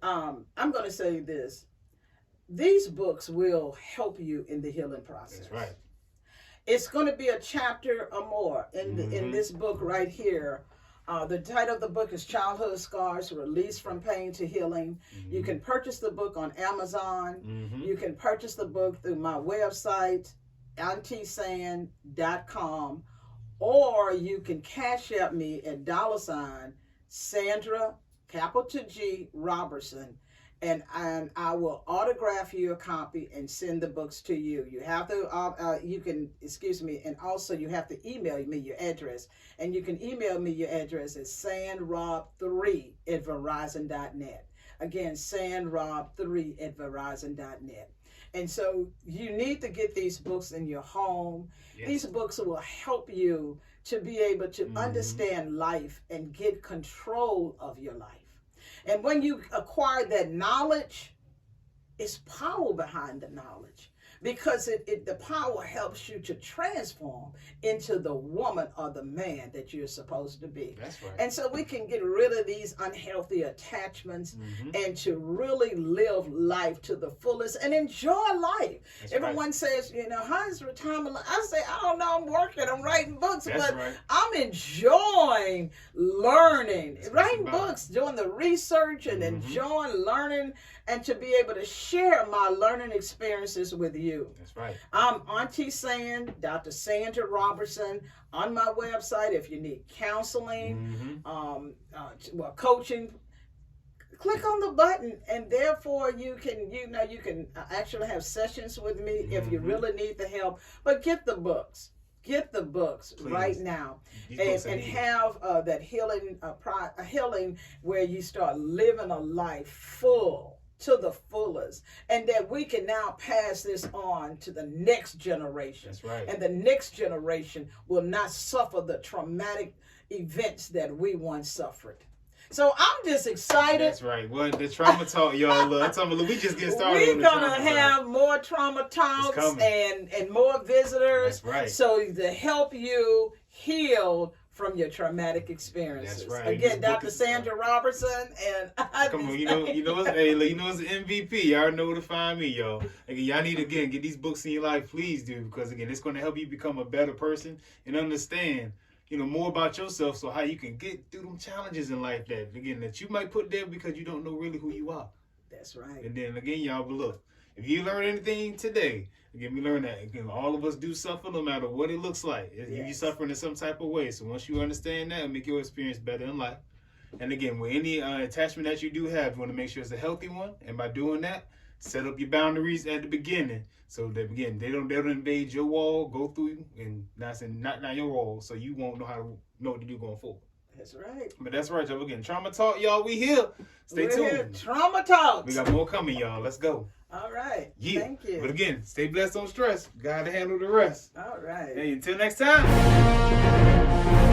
I'm going to say this. These books will help you in the healing process. That's right. It's going to be a chapter or more in this book right here. The title of the book is Childhood Scars, Release from Pain to Healing. You can purchase the book on Amazon. You can purchase the book through my website, AuntieSan.com, or you can cash out me at $ Sandra, capital G, Robertson, and I will autograph you a copy and send the books to you. You have to, and also you have to email me your address. And you can email me your address at sandrob3@verizon.net. Again, sandrob3@verizon.net. And so you need to get these books in your home. Yes. These books will help you to be able to understand life and get control of your life. And when you acquire that knowledge, it's power behind the knowledge, because the power helps you to transform into the woman or the man that you're supposed to be. That's right. And so we can get rid of these unhealthy attachments and to really live life to the fullest and enjoy life. That's Everyone says, how's retirement? I say, I don't know, I'm working, I'm writing books, I'm enjoying learning, writing books, doing the research and enjoying learning, and to be able to share my learning experiences with you. That's right. I'm Auntie San, Dr. Sandra Robertson, on my website. If you need counseling, coaching, click on the button, and therefore you can actually have sessions with me if you really need the help. But get the books. Get the books Please. Right now, These and have that healing, healing where you start living a life full to the fullest, and that we can now pass this on to the next generation. That's right. And the next generation will not suffer the traumatic events that we once suffered. So I'm just excited. That's right. Well, the trauma talk, y'all. We just get started. We're gonna have more trauma talks and more visitors. That's right. So to help you heal from your traumatic experiences. That's right. Again, Dr. Sandra Robertson, and come on, you know it's an MVP. Y'all know where to find me, y'all. Again, y'all need to get these books in your life, please do, because again, it's gonna help you become a better person and understand, more about yourself, so how you can get through them challenges in life that you might put there because you don't know really who you are. That's right. And then again, y'all, but look, if you learn anything today, again, we learn that again, all of us do suffer no matter what it looks like. You're suffering in some type of way. So once you understand that, it'll make your experience better in life. And again, with any attachment that you do have, you want to make sure it's a healthy one. And by doing that, set up your boundaries at the beginning, so that again they don't invade your wall, go through, and not your wall, so you won't know what to do going forward. That's right. But that's right, y'all. Again, Trauma Talk, y'all. We here. Stay tuned. Here. Trauma Talks. We got more coming, y'all. Let's go. All right. Yeah. Thank you. But again, stay blessed, don't stress. God to handle the rest. All right. Hey, until next time.